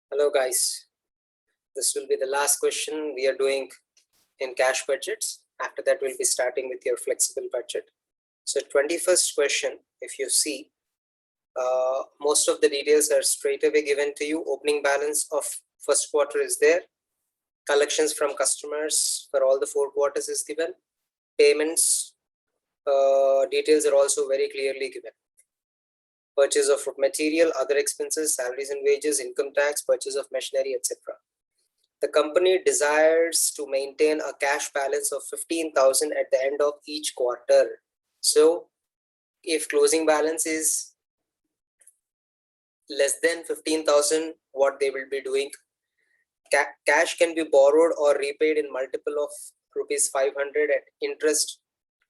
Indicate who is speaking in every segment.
Speaker 1: Hello guys, this will be the last question we are doing in cash budgets. After that we'll be starting with your flexible budget. So 21st question, if you see, most of the details are straight away given to you. Opening balance of first quarter is there. Collections from customers for all the 4 quarters is given. Payments details are also very clearly given. Purchase of material, other expenses, salaries and wages, income tax, purchase of machinery, etc. The company desires to maintain a cash balance of 15,000 at the end of each quarter. So if closing balance is less than 15,000, what they will be doing? Cash can be borrowed or repaid in multiple of rupees 500 at interest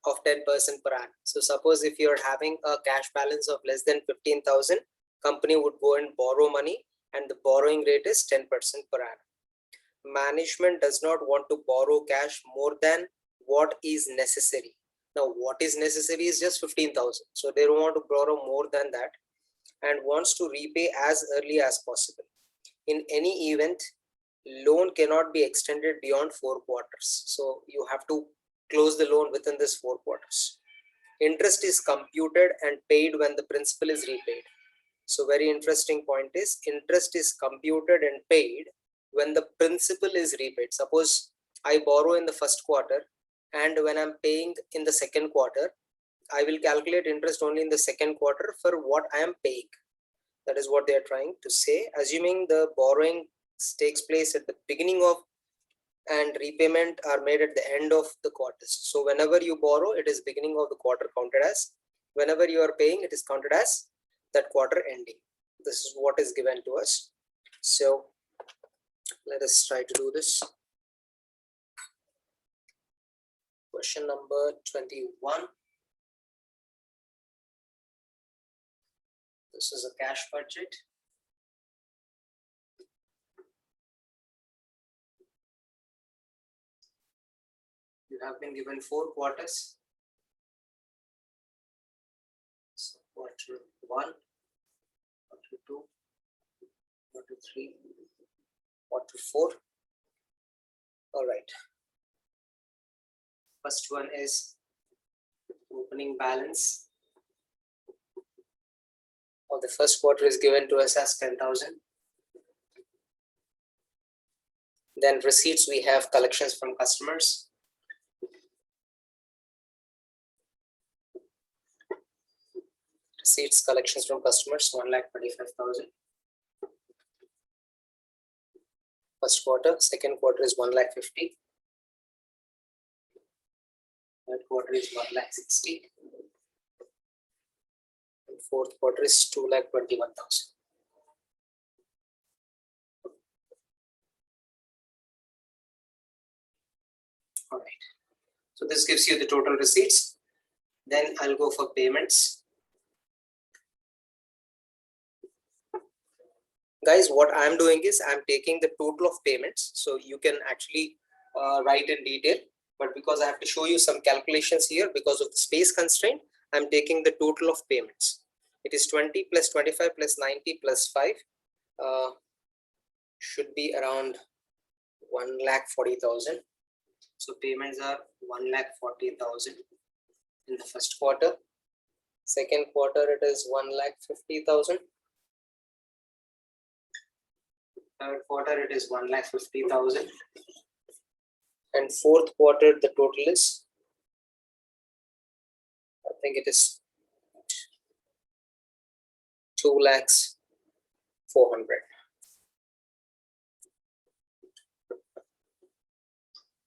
Speaker 1: of 10% per annum. So suppose if you're having a cash balance of less than 15,000, company would go and borrow money and the borrowing rate is 10% per annum. Management does not want to borrow cash more than what is necessary. Now what is necessary is just 15,000. So they don't want to borrow more than that and wants to repay as early as possible. In any event, loan cannot be extended beyond 4 quarters. So you have to close the loan within this 4 quarters. Interest is computed and paid when the principal is repaid. So very interesting point is interest is computed and paid when the principal is repaid. Suppose I borrow in the first quarter and when I'm paying in the second quarter, I will calculate interest only in the second quarter for what I am paying. That is what they are trying to say. Assuming the borrowing takes place at the beginning of and repayment are made at the end of the quarters. So whenever you borrow, it is beginning of the quarter counted as. Whenever you are paying, it is counted as that quarter ending. This is what is given to us. So let us try to do this. Question number 21. This is a cash budget. You have been given 4 quarters. So quarter 1, quarter 2, quarter 3, quarter 4. All right. First one is opening balance of the first quarter is given to us as 10,000. Then receipts, we have collections from customers. Receipts, collections from customers, 1,25,000. First quarter, second quarter is 1,50,000. Third quarter is 1,60,000. And fourth quarter is 2,21,000. All right. So this gives you the total receipts. Then I'll go for payments. Guys, what I'm doing is I'm taking the total of payments. So you can actually write in detail, but because I have to show you some calculations here because of the space constraint, I'm taking the total of payments. It is 20 plus 25 plus 90 plus 5 should be around 1,40,000. So payments are 1,40,000 in the first quarter. Second quarter it is 1,50,000. Third quarter it is 1,50,000. And fourth quarter the total is, I think it is 2,04,000.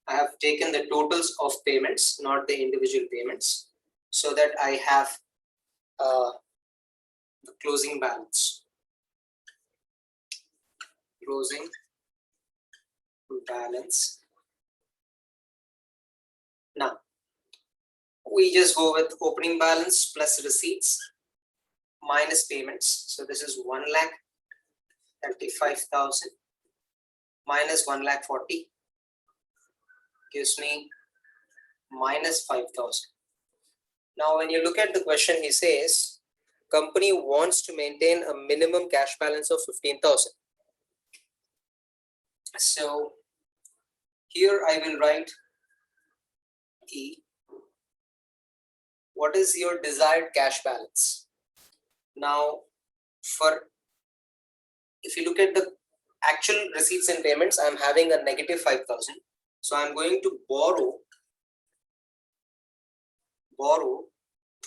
Speaker 1: I have taken the totals of payments, not the individual payments, so that I have the closing balance. Closing balance. Now, we just go with opening balance plus receipts minus payments. So this is 1,35,000 minus 1,40,000 gives me minus 5,000. Now, when you look at the question, he says, company wants to maintain a minimum cash balance of 15,000. So here I will write E. What is your desired cash balance? Now, if you look at the actual receipts and payments, I'm having a negative 5,000. So I'm going to borrow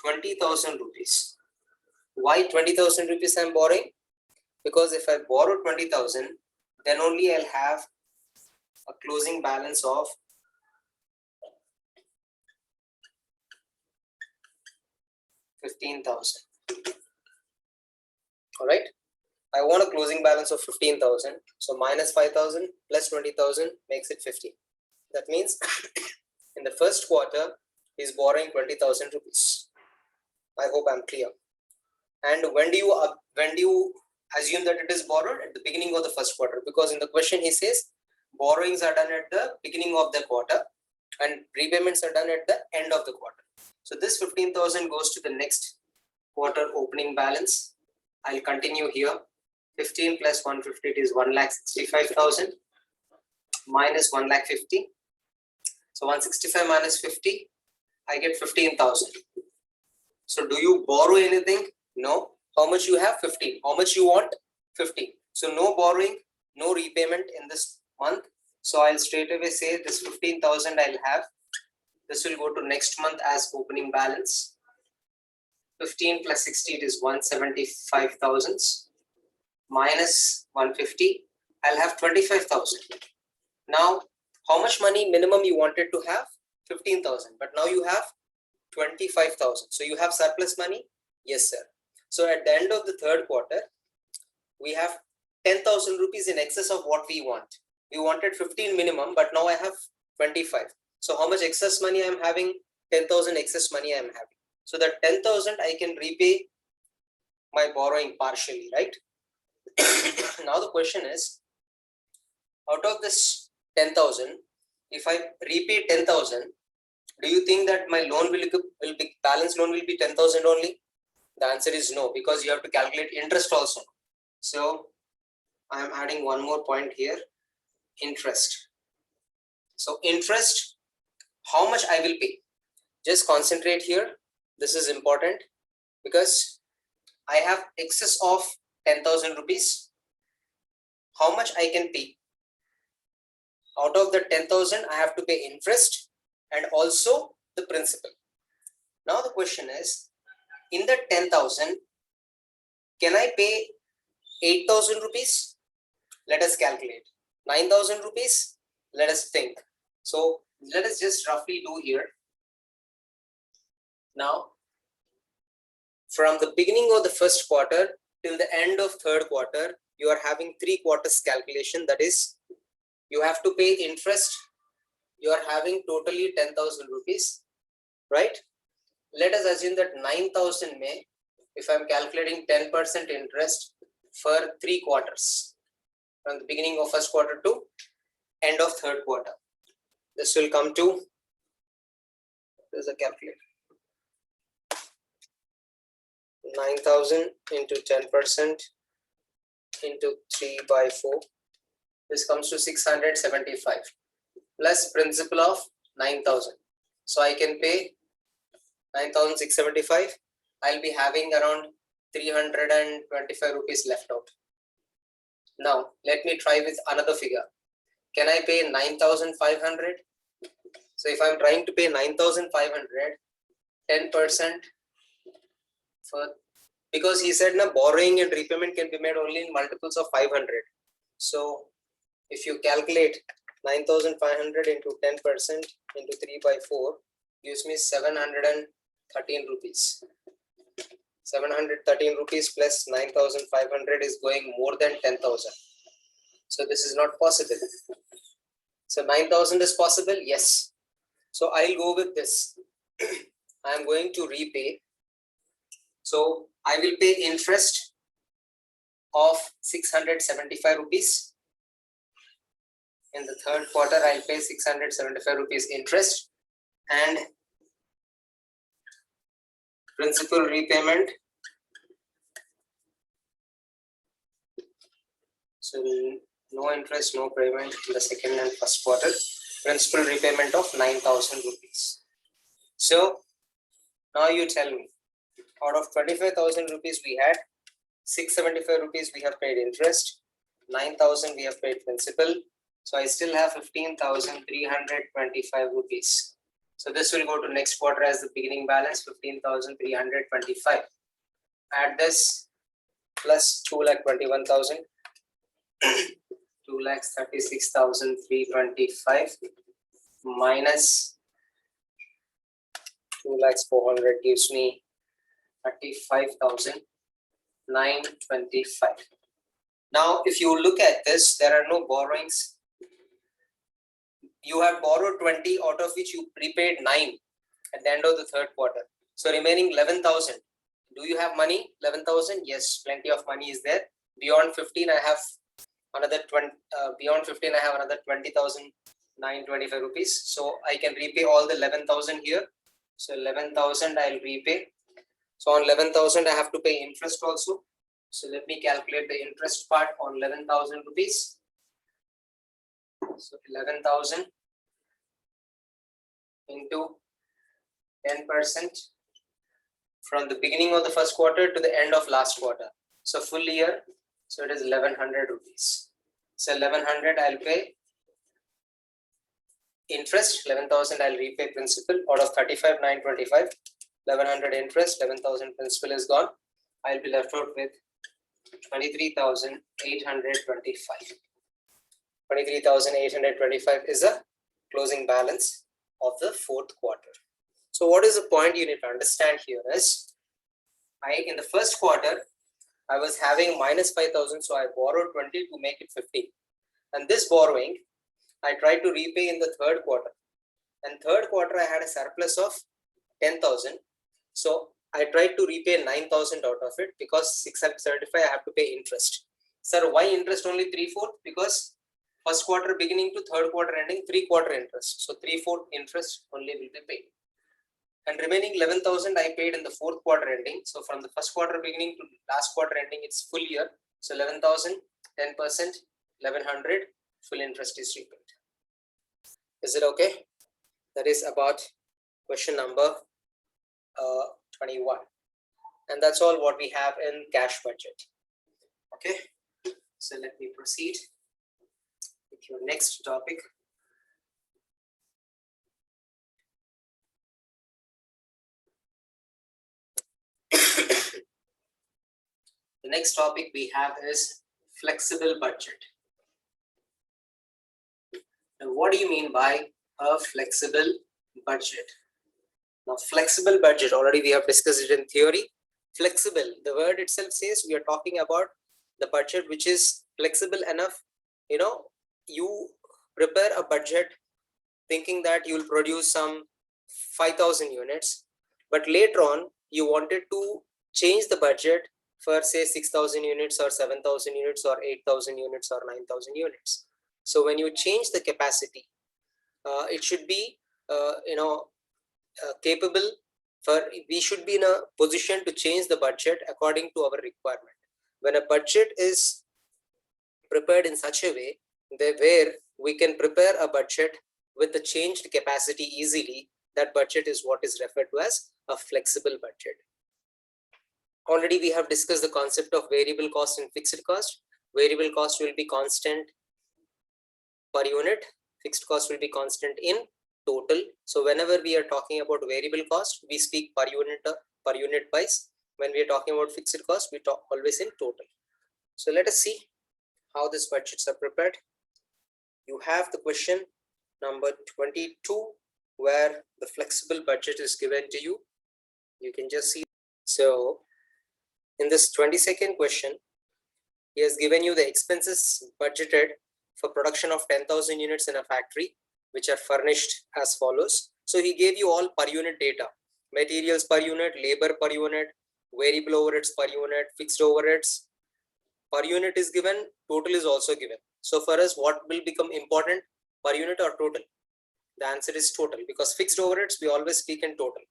Speaker 1: 20,000 rupees. Why 20,000 rupees I'm borrowing? Because if I borrow 20,000, then only I'll have a closing balance of 15,000. All right. I want a closing balance of 15,000. So minus 5,000 plus 20,000 makes it 50. That means in the first quarter, he's borrowing 20,000 rupees. I hope I'm clear. And when do you assume that it is borrowed? At the beginning of the first quarter, because in the question he says borrowings are done at the beginning of the quarter and repayments are done at the end of the quarter. So this 15,000 goes to the next quarter opening balance. I'll continue here. 15 plus 150, it is 1,65,000 minus 1,50,000. So 165 minus 50, I get 15,000. So do you borrow anything? No. How much you have? 15. How much you want? 15. So no borrowing, no repayment in this month. So I'll straight away say this 15,000 I'll have. This will go to next month as opening balance. 15 plus 60, it is 175,000 minus 150. I'll have 25,000. Now, how much money minimum you wanted to have? 15,000. But now you have 25,000. So you have surplus money? Yes, sir. So at the end of the third quarter, we have 10,000 rupees in excess of what we want. We wanted 15 minimum, but now I have 25. So how much excess money I am having? 10,000 excess money I am having. So that 10,000 I can repay my borrowing partially, right? Now the question is, out of this 10,000, if I repay 10,000, do you think that my loan will be balance loan will be 10,000 only? The answer is no, because you have to calculate interest also. So I am adding one more point here, interest. So interest, how much I will pay? Just concentrate here. This is important because I have excess of 10,000 rupees. How much I can pay? Out of the 10,000, I have to pay interest and also the principal. Now the question is, in the 10,000, can I pay 8,000 rupees? Let us calculate. 9,000 rupees? Let us think. So let us just roughly do here. Now, from the beginning of the first quarter till the end of third quarter, you are having 3 quarters calculation. That is, you have to pay interest. You are having totally 10,000 rupees, right? Let us assume that 9,000 may, if I'm calculating 10% interest for 3 quarters, from the beginning of first quarter to end of third quarter. This will come to, there's a calculator, 9,000 into 10% into 3 by 4. This comes to 675 plus principal of 9,000. So I can pay 9,675. I'll be having around 325 rupees left out. Now let me try with another figure. Can I pay 9,500? So if I'm trying to pay 9,500, 10% for, because he said na borrowing and repayment can be made only in multiples of 500. So if you calculate 9,500 into 10% into 3 by 4 gives me 713 rupees. 713 rupees plus 9,500 is going more than 10,000. So this is not possible. So 9,000 is possible? Yes. So I'll go with this. I am going to repay. So I will pay interest of 675 rupees. In the third quarter, I'll pay 675 rupees interest and principal repayment. So No interest, no payment in the second and first quarter. Principal repayment of 9,000 rupees. So now you tell me, out of 25,000 rupees we had, 675 rupees we have paid interest, 9,000 we have paid principal. So I still have 15,325 rupees. So this will go to next quarter as the beginning balance, 15,325. Add this plus 2,21,000, 2,36,325 minus 2,04,000 gives me 35,925. Now, if you look at this, there are no borrowings. You have borrowed 20, out of which you prepaid 9 at the end of the third quarter. So remaining 11,000. Do you have money? 11,000? Yes, plenty of money is there. Beyond 15, I have another 20. Beyond 15, I have another 20,925 rupees. So I can repay all the 11,000 here. So 11,000 I'll repay. So on 11,000 I have to pay interest also. So let me calculate the interest part on 11,000 rupees. So 11,000 into 10% from the beginning of the first quarter to the end of last quarter. So full year, so it is 1,100 rupees. So 1,100 I'll pay interest, 11,000 I'll repay principal out of 35,925. 1,100 interest, 11,000 principal is gone. I'll be left out with 23,825. 23,825 is a closing balance of the fourth quarter. So what is the point you need to understand here is, in the first quarter, I was having minus 5,000, so I borrowed 20 to make it 50. And this borrowing, I tried to repay in the third quarter. And third quarter, I had a surplus of 10,000. So I tried to repay 9,000 out of it because 675 I have to pay interest. Sir, why interest only 3/4? Because first quarter beginning to third quarter ending, 3/4 interest. So 3/4 interest only will be paid. And remaining 11,000 I paid in the fourth quarter ending. So from the first quarter beginning to last quarter ending, it's full year. So 11,000, 10%, 1,100, full interest is repaid. Is it okay? That is about question number 21. And that's all what we have in cash budget. Okay, so let me proceed with your next topic. The next topic we have is flexible budget. Now, what do you mean by a flexible budget? Now, flexible budget, already we have discussed it in theory. Flexible, the word itself says we are talking about the budget which is flexible enough. You prepare a budget thinking that you will produce some 5,000 units, but later on you wanted to change the budget for say 6,000 units or 7,000 units or 8,000 units or 9,000 units. So when you change the capacity, it should be capable we should be in a position to change the budget according to our requirement. When a budget is prepared in such a way where we can prepare a budget with the changed capacity easily, that budget is what is referred to as a flexible budget. Already we have discussed the concept of variable cost and fixed cost. Variable cost will be constant per unit, fixed cost will be constant in total. So whenever we are talking about variable cost, we speak per unit wise. When we are talking about fixed cost, we talk always in total. So let us see how these budgets are prepared. You have the question number 22, where the flexible budget is given to you. You can just see. So in this 22nd question, he has given you the expenses budgeted for production of 10,000 units in a factory, which are furnished as follows. So he gave you all per unit data: materials per unit, labor per unit, variable overheads per unit, fixed overheads per unit is given, total is also given. So for us, what will become important, per unit or total? The answer is total, because fixed overheads we always speak in total.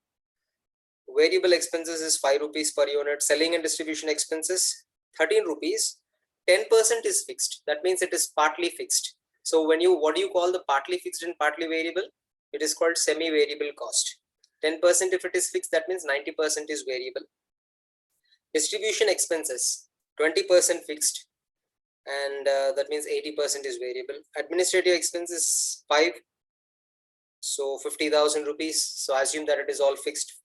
Speaker 1: Variable expenses is 5 rupees per unit, selling and distribution expenses 13 rupees, 10% is fixed. That means it is partly fixed. So what do you call the partly fixed and partly variable? It is called semi-variable cost. 10% if it is fixed, that means 90% is variable. Distribution expenses, 20% fixed, and that means 80% is variable. Administrative expenses 5, so 50,000 rupees. So assume that it is all fixed.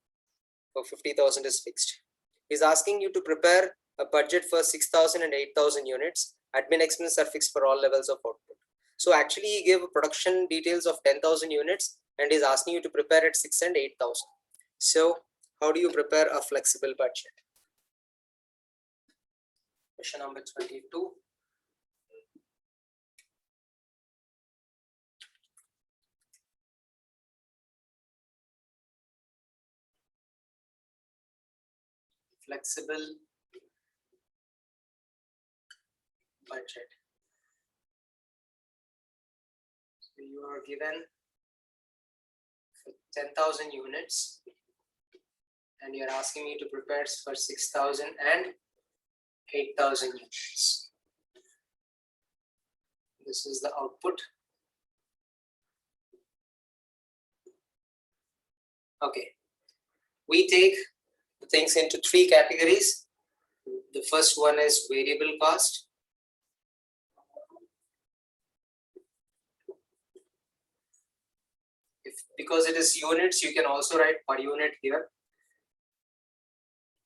Speaker 1: For 50,000 is fixed. He's asking you to prepare a budget for 6,000 and 8,000 units. Admin expenses are fixed for all levels of output. So actually he gave production details of 10,000 units and is asking you to prepare at 6 and 8,000. So how do you prepare a flexible budget? Question number 22. Flexible budget. So you are given 10,000 units and you're asking me to prepare for 6,000 and 8,000 units. This is the output. Okay. We take the things into 3 categories. The first one is variable cost. Because it is units, you can also write per unit here.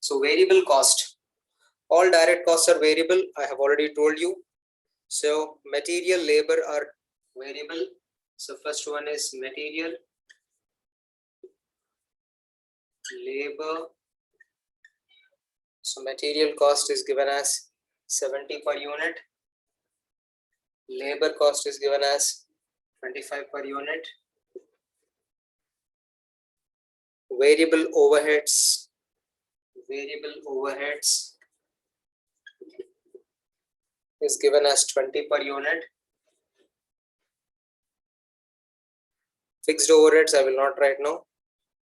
Speaker 1: So variable cost. All direct costs are variable. I have already told you. So material, labor are variable. So first one is material, labor. So material cost is given as 70 per unit. Labor cost is given as 25 per unit. Variable overheads is given as 20 per unit. Fixed overheads I will not write now.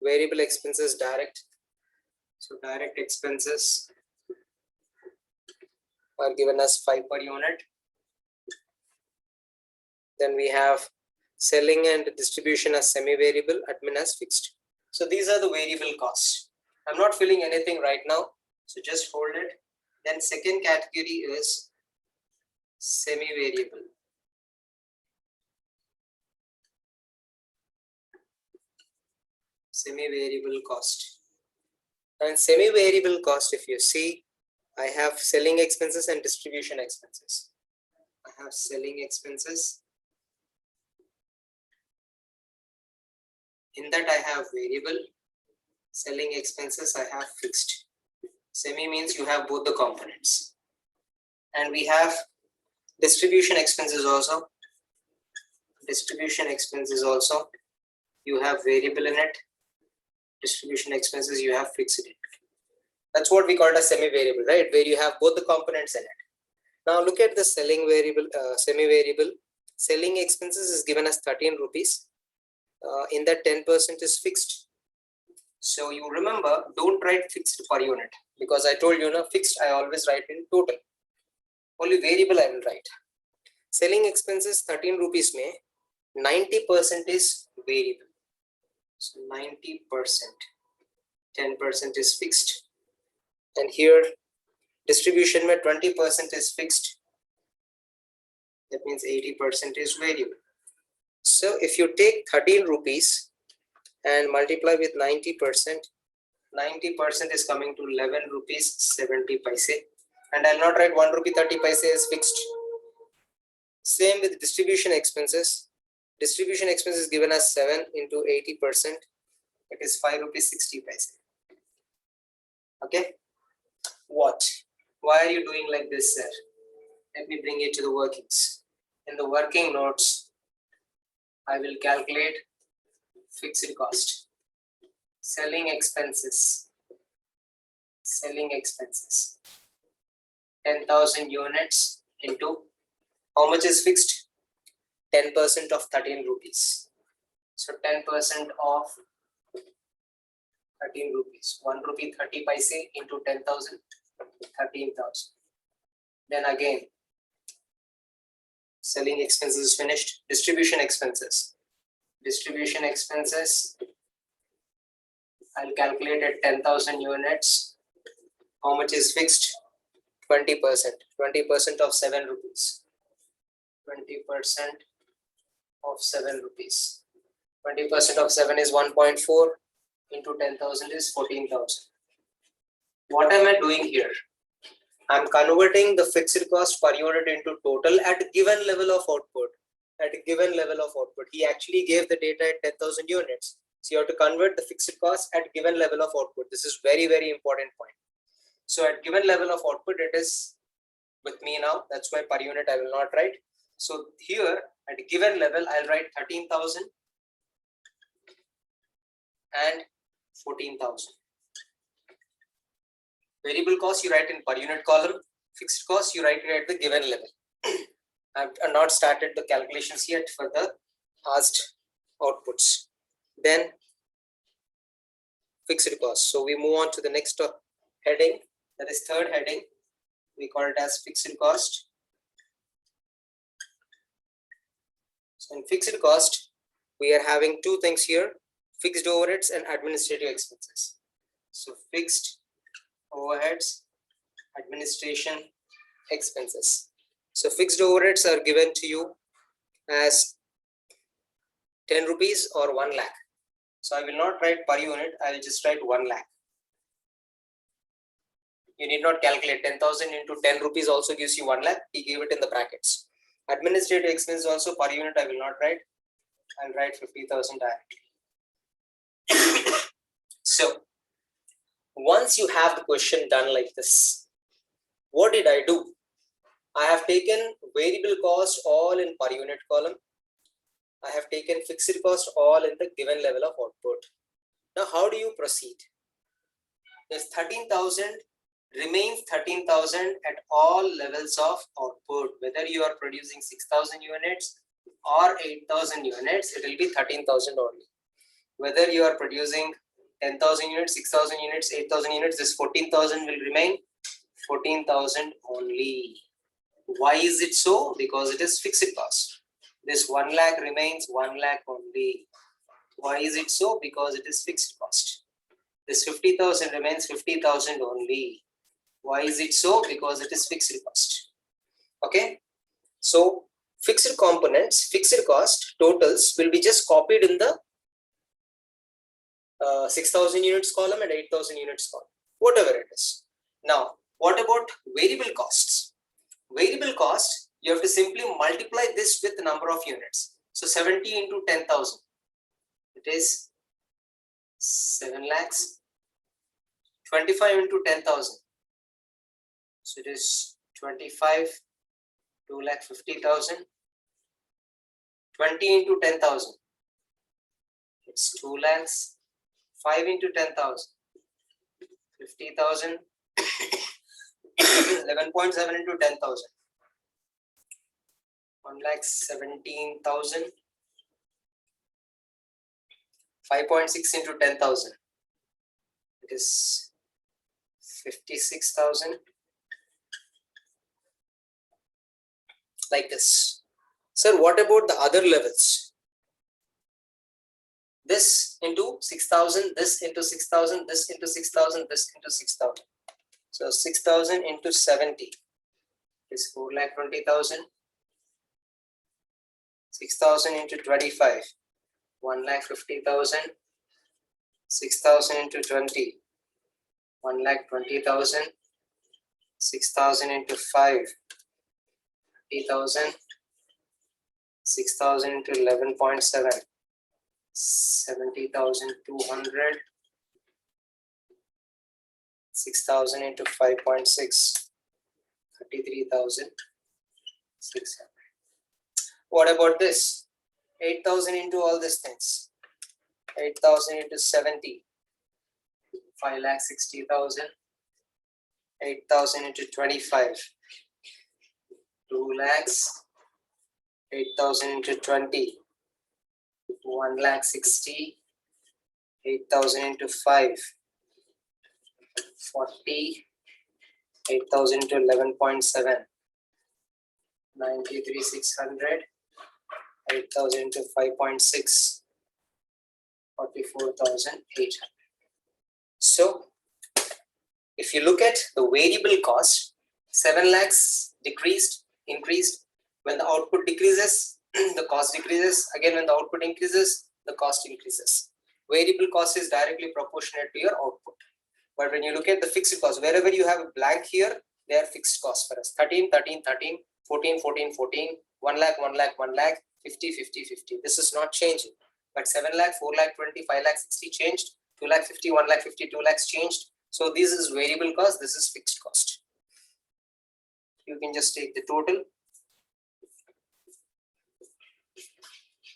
Speaker 1: Variable expenses direct. So direct expenses are given as 5 per unit. Then we have selling and distribution as semi-variable, admin as fixed. So these are the variable costs. I'm not filling anything right now, so just hold it. Then second category is semi-variable. Semi-variable cost. And semi-variable cost, if you see, I have selling expenses and distribution expenses. I have selling expenses. In that I have variable. Selling expenses I have fixed. Semi means you have both the components. And we have distribution expenses also. Distribution expenses also. You have variable in it. Distribution expenses you have fixed in it. That's what we call a semi-variable, right? Where you have both the components in it. Now look at the selling variable, semi-variable. Selling expenses is given as 13 rupees. In that 10% is fixed. So you remember, don't write fixed per unit because I told you, fixed I always write in total. Only variable I will write. Selling expenses 13 rupees may 90% is variable. So 90%, 10% is fixed. And here distribution may 20% is fixed. That means 80% is variable. So if you take 13 rupees and multiply with 90%, 90% is coming to 11 rupees 70 paise. And I'll not write 1 rupee 30 paise is fixed. Same with distribution expenses. Distribution expenses given as 7 into 80%. It is 5 rupees 60 paise. Okay. What? Why are you doing like this, sir? Let me bring you to the workings. In the working notes, I will calculate fixed cost. Selling expenses. 10,000 units into how much is fixed? 10% of 13 rupees. So 10% of 13 rupees. 1 rupee 30 paise into 10,000, 13,000. Then again Selling expenses is finished. Distribution expenses. Distribution expenses, I'll calculate at 10,000 units. How much is fixed? 20%. 20% of 7 rupees. 20% of 7 rupees. 20% of 7 is 1.4 into 10,000 is 14,000. What am I doing here? I'm converting the fixed cost per unit into total at a given level of output. At a given level of output. He actually gave the data at 10,000 units. So you have to convert the fixed cost at given level of output. This is very, very important point. So at given level of output, it is with me now. That's why per unit I will not write. So here at a given level, I'll write 13,000 and 14,000. Variable cost you write in per unit column. Fixed cost you write it at the given level. I've not started the calculations yet for the asked outputs. Then fixed cost. So we move on to the next heading. That is third heading. We call it as fixed cost. So in fixed cost, we are having two things here: fixed overheads and administrative expenses. So fixed overheads, administration expenses. So fixed overheads are given to you as 10 rupees or 1 lakh. So I will not write per unit, I will just write 1 lakh. You need not calculate. 10,000 into 10 rupees also gives you 1 lakh. He gave it in the brackets. Administrative expense also per unit I will not write. I'll write 50,000 directly. So once you have the question done like this, what did I do? I have taken variable cost all in per unit column. I have taken fixed cost all in the given level of output. Now how do you proceed? This 13,000 remains 13,000 at all levels of output. Whether you are producing 6,000 units or 8,000 units, it will be 13,000 only. Whether you are producing 10,000 units, 6,000 units, 8,000 units, this 14,000 will remain 14,000 only. Why is it so? Because it is fixed cost. This 1 lakh remains 1 lakh only. Why is it so? Because it is fixed cost. This 50,000 remains 50,000 only. Why is it so? Because it is fixed cost. Okay. So fixed components, fixed cost totals will be just copied in the 6,000 units column and 8,000 units column, whatever it is. Now, what about variable costs? Variable cost, you have to simply multiply this with the number of units. So 70 into 10,000, it is 7 lakhs. 25 into 10,000, so it is 25, 2,50,000. 20 into 10,000, it's 2 lakhs. 5 into 10,000, 50,000. 11.7 into 10,000, 1,17,000. 5.6 into 10,000, it is 56,000. Like this. Sir, what about the other levels? This into 6,000, this into 6,000, this into 6,000, this into 6,000. So 6,000 into 70 is 4,20,000. 6,000 into 25, 1,50,000. 6,000 into 20, 1,20,000. 6,000 into 5, 30,000. 6,000 into 11.7, 70,200. 6,000 into 5.6, 33,600. What about this? 8,000 into all these things. 8,000 into 70, 5,60,000. 8,000 into 25, 2 lakhs. 8,000 into 20, 1,60,000. 8,000 into 5, 40. 8,000 into 11.7, 93,600, 8,000 into 5.6, 44,800. So if you look at the variable cost, 7 lakhs decreased, increased. When the output decreases, the cost decreases. Again, when the output increases, the cost increases. Variable cost is directly proportionate to your output. But when you look at the fixed cost, wherever you have a blank here, they are fixed costs for us. 13, 13, 13, 14, 14, 14, 1 lakh, 1 lakh, 1 lakh, 50, 50, 50. This is not changing. But 7 lakh, 4 lakh, 20, 5 lakh, 60 changed. 2 lakh, 50, 1 lakh, 50, 2 lakhs changed. So this is variable cost. This is fixed cost. You can just take the total.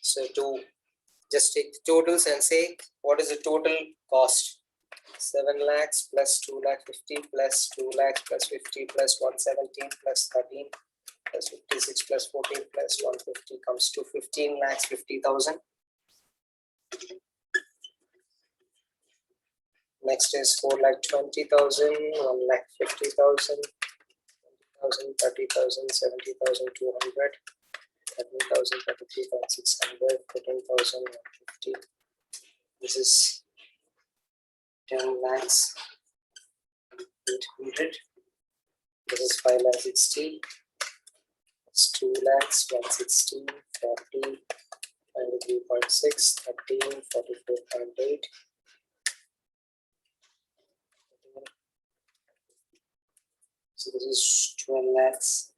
Speaker 1: So to just take the totals and say, what is the total cost? 7 lakhs plus 2 lakh 50 plus 2 lakhs plus 50 plus 117 plus 13 plus 56 plus 14 plus 150 comes to 15 lakhs 50,000. Next is 4 lakh 20,000, 1 lakh 50,000, 20,000, 30,000, 70,200, 13,000, 33,600, 14,000, 150. This is 10 lakhs 800. This is 5 lakh 60. It's 2 lakhs 160, 40, 93.6, 13, 44.8. So this is 12 lakhs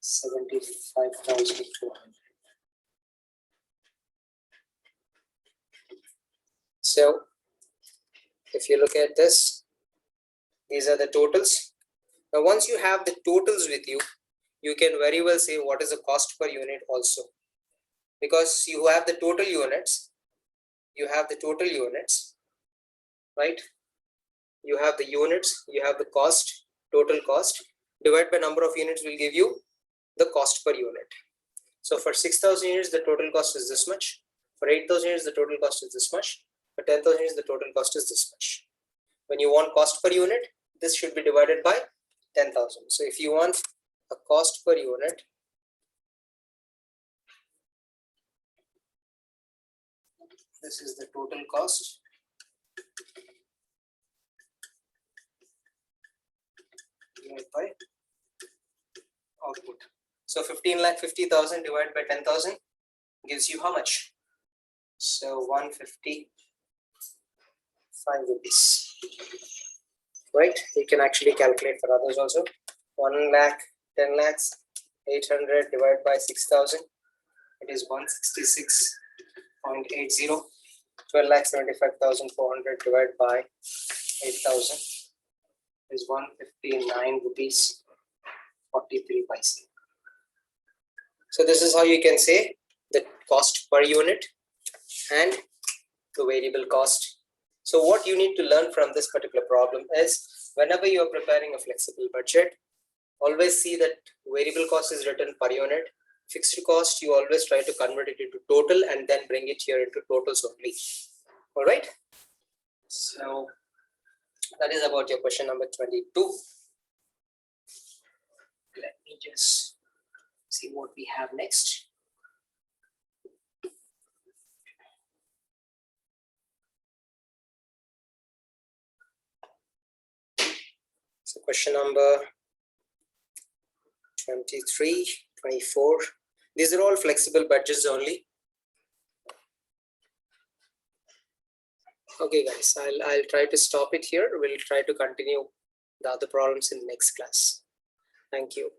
Speaker 1: 75,200. So if you look at this, these are the totals. Now once you have the totals with you, you can very well say what is the cost per unit also, because you have the total units, right? You have the units, you have the cost, total cost, divided by number of units will give you the cost per unit. So for 6,000 units, the total cost is this much. For 8,000 units, the total cost is this much. For 10,000 units, the total cost is this much. When you want cost per unit, this should be divided by 10,000. So if you want a cost per unit, this is the total cost divided by output. So 15 lakh 50,000 divided by 10,000 gives you how much? So 155 rupees, right? You can actually calculate for others also. 1 lakh, 10 lakhs, 800 divided by 6,000. It is 166.80. 12 lakhs 75,400 divided by 8,000 is 159 rupees 43 paise. So this is how you can say the cost per unit and the variable cost. So what you need to learn from this particular problem is, whenever you are preparing a flexible budget, always see that variable cost is written per unit. Fixed cost, you always try to convert it into total and then bring it here into totals only. All right. So that is about your question number 22. Let me just see what we have next. So question number 23, 24. These are all flexible budgets only. Okay guys, I'll try to stop it here. We'll try to continue the other problems in the next class. Thank you.